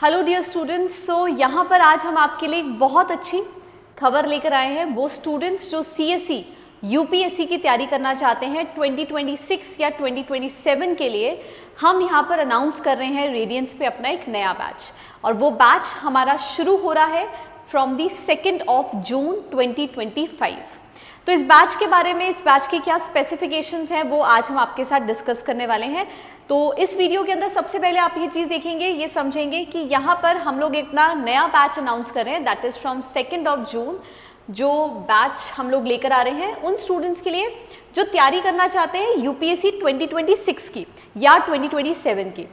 Hello dear students, सो यहाँ पर आज हम आपके लिए एक बहुत अच्छी खबर लेकर आए हैं। वो स्टूडेंट्स जो सीएसई यूपीएससी की तैयारी करना चाहते हैं 2026 या 2027 के लिए, हम यहाँ पर अनाउंस कर रहे हैं रेडियंस पे अपना एक नया बैच। और वो बैच हमारा शुरू हो रहा है फ्रॉम दी 2 जून 2025। तो इस बैच के बारे में, इस बैच की क्या स्पेसिफिकेशंस हैं, वो आज हम आपके साथ डिस्कस करने वाले हैं। तो इस वीडियो के अंदर सबसे पहले आप ये चीज़ देखेंगे, ये समझेंगे कि यहाँ पर हम लोग इतना नया बैच अनाउंस कर रहे हैं, दैट इज़ फ्रॉम 2 जून। जो बैच हम लोग लेकर आ रहे हैं उन स्टूडेंट्स के लिए जो तैयारी करना चाहते हैं यूपीएससी 2026 की या 2027 की।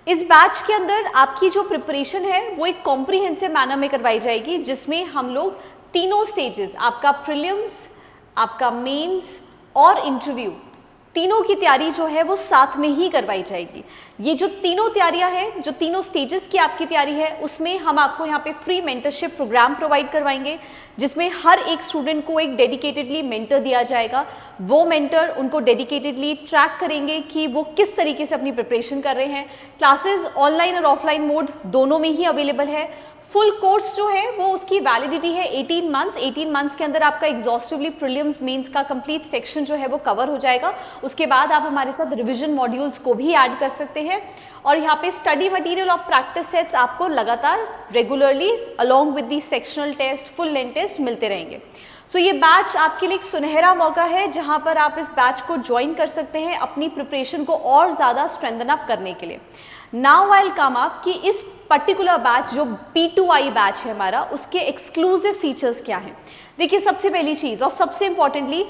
इस बैच के अंदर आपकी जो प्रिपरेशन है वो एक कॉम्प्रिहेंसिव मैनर में करवाई जाएगी, जिसमें हम लोग तीनों स्टेजेस, आपका प्रीलिम्स, आपका मेंस और इंटरव्यू, तीनों की तैयारी जो है वो साथ में ही करवाई जाएगी। ये जो तीनों तैयारियां हैं, जो तीनों स्टेजेस की आपकी तैयारी है, उसमें हम आपको यहाँ पे फ्री मेंटरशिप प्रोग्राम प्रोवाइड करवाएंगे, जिसमें हर एक स्टूडेंट को एक डेडिकेटेडली मेंटर दिया जाएगा। वो मेंटर उनको डेडिकेटेडली ट्रैक करेंगे कि वो किस तरीके से अपनी प्रिपरेशन कर रहे हैं। क्लासेस ऑनलाइन और ऑफलाइन मोड दोनों में ही अवेलेबल है। फुल कोर्स जो है वो उसकी वैलिडिटी है 18 मंथ्स। 18 मंथ्स के अंदर आपका एग्जॉस्टिवली प्रीलिम्स मेंस का कंप्लीट सेक्शन जो है वो कवर हो जाएगा। उसके बाद आप हमारे साथ रिवीजन मॉड्यूल्स को भी ऐड कर सकते हैं। और यहाँ पे स्टडी मटेरियल और प्रैक्टिस सेट्स आपको लगातार regularly along with the sectional test, full length test मिलते रहेंगे। सो ये बैच आपके लिए एक सुनहरा मौका है जहाँ पर आप इस बैच को ज्वाइन कर सकते हैं अपनी प्रिपरेशन को और ज़्यादा स्ट्रेंथन अप करने के लिए। Now I will come up कि इस पर्टिकुलर बैच जो P2I बैच है हमारा, उसके एक्सक्लूसिव फीचर्स क्या हैं। देखिए, सबसे पहली चीज़ और सबसे इम्पॉर्टेंटली,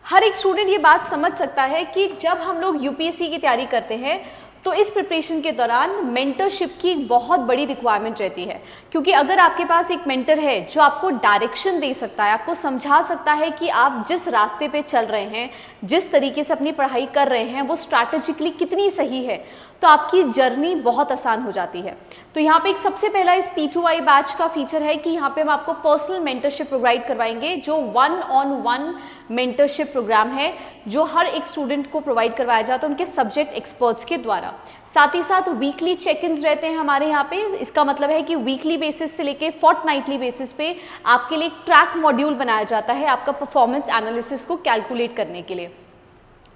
हर एक स्टूडेंट ये बात समझ सकता है कि जब हम लोग यूपीएससी की तैयारी करते हैं तो इस प्रिपरेशन के दौरान मेंटरशिप की बहुत बड़ी रिक्वायरमेंट रहती है। क्योंकि अगर आपके पास एक मेंटर है जो आपको डायरेक्शन दे सकता है, आपको समझा सकता है कि आप जिस रास्ते पे चल रहे हैं, जिस तरीके से अपनी पढ़ाई कर रहे हैं, वो स्ट्रैटेजिकली कितनी सही है, तो आपकी जर्नी बहुत आसान हो जाती है। तो यहाँ पे एक सबसे पहला इस P2I बैच का फीचर है कि यहाँ पे हम आपको पर्सनल मेंटरशिप प्रोवाइड करवाएंगे, जो 1-on-1 मेंटरशिप प्रोग्राम है, जो हर एक स्टूडेंट को प्रोवाइड करवाया जाता है उनके सब्जेक्ट एक्सपर्ट्स के द्वारा। साथ ही साथ वीकली चेक इन्स रहते हैं हमारे यहाँ पे। इसका मतलब है कि वीकली बेसिस से लेके फोर्टनाइटली बेसिस पे आपके लिए एक ट्रैक मॉड्यूल बनाया जाता है आपका परफॉर्मेंस एनालिसिस को कैलकुलेट करने के लिए,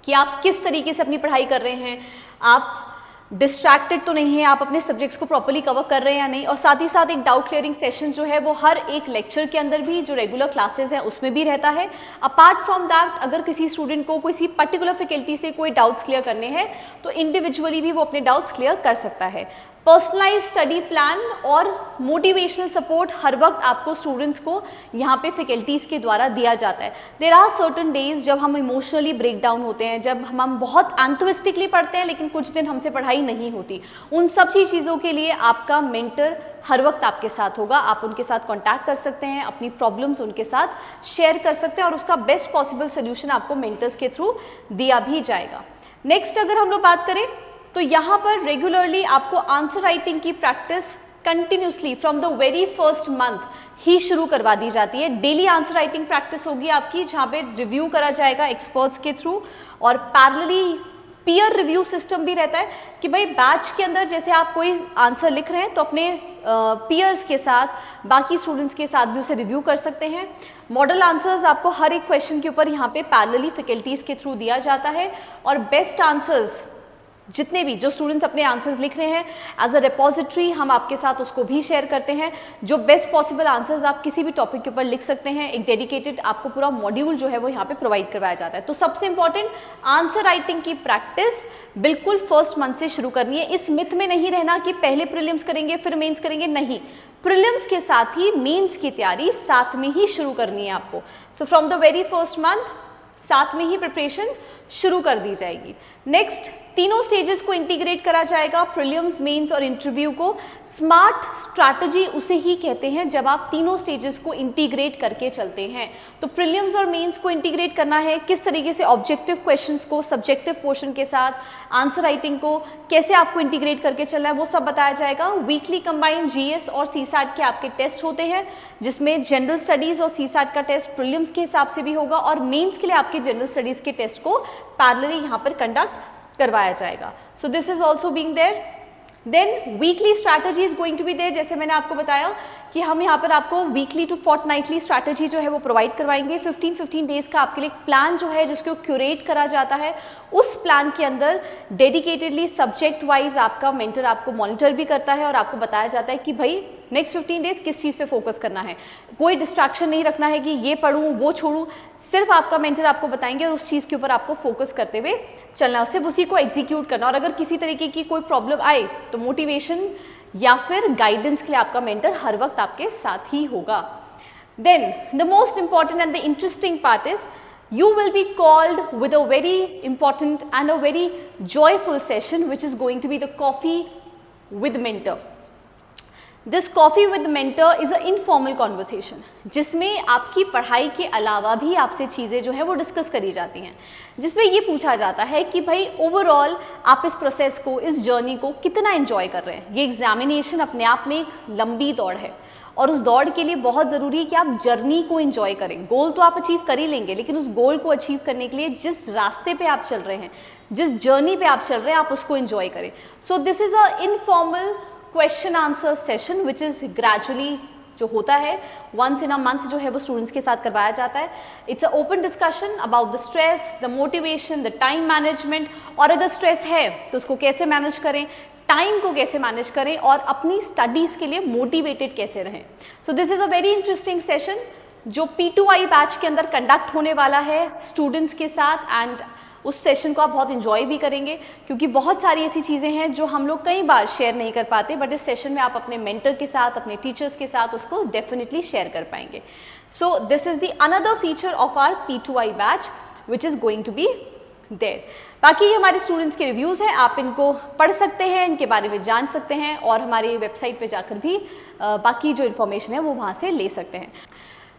कि आप किस तरीके से अपनी पढ़ाई कर रहे हैं, आप डिस्ट्रैक्टेड तो नहीं है, आप अपने सब्जेक्ट्स को प्रॉपर्ली कवर कर रहे हैं या नहीं। और साथ ही साथ एक डाउट क्लियरिंग सेशन जो है वो हर एक लेक्चर के अंदर भी, जो रेगुलर क्लासेस हैं उसमें भी रहता है। अपार्ट फ्रॉम दैट, अगर किसी स्टूडेंट को किसी पर्टिकुलर फैकल्टी से कोई डाउट्स क्लियर करने हैं तो इंडिविजुअली भी वो अपने डाउट्स क्लियर कर सकता है। पर्सनलाइज स्टडी प्लान और मोटिवेशनल सपोर्ट हर वक्त आपको स्टूडेंट्स को यहाँ पे फैकल्टीज़ के द्वारा दिया जाता है। देयर आर सर्टन डेज जब हम इमोशनली ब्रेक डाउन होते हैं, जब हम बहुत एंथुइस्टिकली पढ़ते हैं लेकिन कुछ दिन हमसे पढ़ाई नहीं होती। उन सब चीज़ों के लिए आपका मेंटर हर वक्त आपके साथ होगा। आप उनके साथ कॉन्टैक्ट कर सकते हैं, अपनी प्रॉब्लम्स उनके साथ शेयर कर सकते हैं और उसका बेस्ट पॉसिबल सोल्यूशन आपको मेंटर्स के थ्रू दिया भी जाएगा। नेक्स्ट, अगर हम लोग बात करें तो यहाँ पर रेगुलरली आपको आंसर राइटिंग की practice continuously from the very first month ही शुरू करवा दी जाती है। डेली आंसर राइटिंग प्रैक्टिस होगी आपकी, जहाँ पे रिव्यू करा जाएगा एक्सपर्ट्स के थ्रू, और पैरेलली पीयर रिव्यू सिस्टम भी रहता है कि भाई बैच के अंदर जैसे आप कोई आंसर लिख रहे हैं तो अपने पीयर्स के साथ, बाकी स्टूडेंट्स के साथ भी उसे रिव्यू कर सकते हैं। मॉडल आंसर्स आपको हर एक क्वेश्चन के ऊपर यहाँ पे पैरेलली फैकल्टीज़ के थ्रू दिया जाता है। और बेस्ट आंसर्स, जितने भी जो स्टूडेंट्स अपने आंसर्स लिख रहे हैं, एज अ रिपोजिटरी हम आपके साथ उसको भी शेयर करते हैं। जो बेस्ट पॉसिबल आंसर्स आप किसी भी टॉपिक के ऊपर लिख सकते हैं, एक डेडिकेटेड आपको पूरा मॉड्यूल जो है वो यहाँ पे प्रोवाइड करवाया जाता है। तो सबसे इंपॉर्टेंट, आंसर राइटिंग की प्रैक्टिस बिल्कुल फर्स्ट मंथ से शुरू करनी है। इस मिथ में नहीं रहना कि पहले प्रीलिम्स करेंगे फिर मेंस करेंगे, नहीं। प्रीलिम्स के साथ ही मेंस की तैयारी साथ में ही शुरू करनी है आपको। So from the very first month साथ में ही प्रिपरेशन शुरू कर दी जाएगी। नेक्स्ट, तीनों स्टेजेस को इंटीग्रेट करा जाएगा, प्रीलिम्स, मेंस और इंटरव्यू को। स्मार्ट स्ट्रैटेजी उसे ही कहते हैं जब आप तीनों स्टेजेस को इंटीग्रेट करके चलते हैं। तो प्रीलिम्स और मेंस को इंटीग्रेट करना है, किस तरीके से ऑब्जेक्टिव क्वेश्चंस को सब्जेक्टिव पोर्शन के साथ, आंसर राइटिंग को कैसे आपको इंटीग्रेट करके चलना है, वो सब बताया जाएगा। वीकली कंबाइंड जीएस और सीसैट के आपके टेस्ट होते हैं, जिसमें जनरल स्टडीज और सीसैट का टेस्ट प्रीलिम्स के हिसाब से भी होगा, और मेंस के लिए आपके जनरल स्टडीज के टेस्ट को पैरेलली यहाँ पर कंडक्ट करवाया जाएगा। So this is also being there. Then weekly strategy is going to be there, जैसे मैंने आपको बताया कि हम यहाँ पर आपको वीकली टू फोर्टनाइटली स्ट्रैटेजी जो है वो प्रोवाइड करवाएंगे। 15 डेज का आपके लिए एक प्लान जो है जिसको क्यूरेट करा जाता है, उस प्लान के अंदर डेडिकेटेडली सब्जेक्ट वाइज आपका मेंटर आपको मॉनिटर भी करता है और आपको बताया जाता है कि भाई नेक्स्ट 15 डेज किस चीज़ पे फोकस करना है। कोई डिस्ट्रैक्शन नहीं रखना है कि ये पढ़ूँ वो छोड़ूँ, सिर्फ आपका मेंटर आपको बताएंगे और उस चीज़ के ऊपर आपको फोकस करते हुए चलना है, सिर्फ उसी को एग्जीक्यूट करना। और अगर किसी तरीके की कोई प्रॉब्लम आए तो मोटिवेशन या फिर गाइडेंस के लिए आपका मेंटर हर वक्त आपके साथ ही होगा। Then the most important and the interesting part is you will be called with a very important and a very joyful session which is going to be the coffee with mentor. This coffee with mentor is an informal conversation जिसमें आपकी पढ़ाई के अलावा भी आपसे चीज़ें जो है वो डिस्कस करी जाती हैं, जिसमें ये पूछा जाता है कि भाई ओवरऑल आप इस प्रोसेस को, इस जर्नी को कितना एंजॉय कर रहे हैं। ये एग्जामिनेशन अपने आप में एक लंबी दौड़ है और उस दौड़ के लिए बहुत ज़रूरी है कि आप जर्नी को एंजॉय करें। गोल तो आप अचीव कर ही लेंगे, लेकिन उस गोल को अचीव करने के लिए जिस रास्ते पे आप चल रहे हैं, जिस जर्नी पे आप चल रहे हैं, आप उसको एंजॉय करें। सो this is a informal question answer session which is gradually जो होता है वंस इन अ मंथ जो है वो स्टूडेंट्स के साथ करवाया जाता है। It's a open discussion about the stress, the motivation, the time management, और अगर स्ट्रेस है तो उसको कैसे मैनेज करें, टाइम को कैसे मैनेज करें और अपनी स्टडीज़ के लिए मोटिवेटेड कैसे रहें। सो this is a very interesting session जो P2I बैच के अंदर कंडक्ट होने वाला है स्टूडेंट्स के साथ, एंड उस सेशन को आप बहुत इन्जॉय भी करेंगे क्योंकि बहुत सारी ऐसी चीज़ें हैं जो हम लोग कई बार शेयर नहीं कर पाते, बट इस सेशन में आप अपने मेंटर के साथ, अपने टीचर्स के साथ उसको डेफिनेटली शेयर कर पाएंगे। So this is the another feature of our P2I batch which is going to be there. बाकी ये हमारे स्टूडेंट्स के रिव्यूज़ हैं, आप इनको पढ़ सकते हैं, इनके बारे में जान सकते हैं और हमारी वेबसाइट पे जाकर भी बाकी जो इन्फॉर्मेशन है वो वहाँ से ले सकते हैं।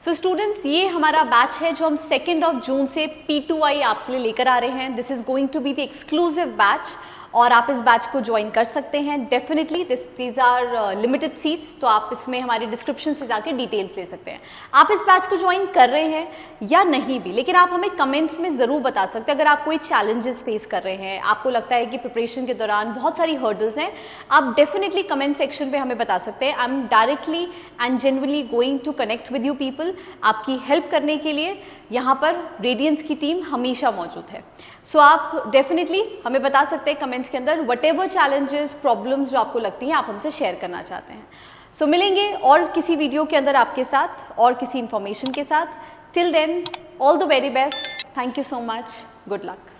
सो स्टूडेंट्स, ये हमारा बैच है जो हम 2 जून से P2I आपके लिए लेकर आ रहे हैं। This is going to be the exclusive batch और आप इस बैच को ज्वाइन कर सकते हैं definitely. These are limited seats, तो आप इसमें हमारे डिस्क्रिप्शन से जाके डिटेल्स ले सकते हैं। आप इस बैच को ज्वाइन कर रहे हैं या नहीं भी, लेकिन आप हमें कमेंट्स में ज़रूर बता सकते हैं। अगर आप कोई चैलेंजेस फेस कर रहे हैं, आपको लगता है कि प्रिपरेशन के दौरान बहुत सारी हर्डल्स हैं, आप डेफिनेटली कमेंट सेक्शन पे हमें बता सकते हैं। I am directly and genuinely going to connect with you people. आपकी हेल्प करने के लिए यहाँ पर रेडियंस की टीम हमेशा मौजूद है। सो आप डेफिनेटली हमें बता सकते हैं कमेंट्स के अंदर व्हाटएवर चैलेंजेस, प्रॉब्लम्स जो आपको लगती हैं आप हमसे शेयर करना चाहते हैं। सो मिलेंगे और किसी वीडियो के अंदर आपके साथ और किसी इंफॉर्मेशन के साथ। Till then, all the very best, thank you so much, good luck.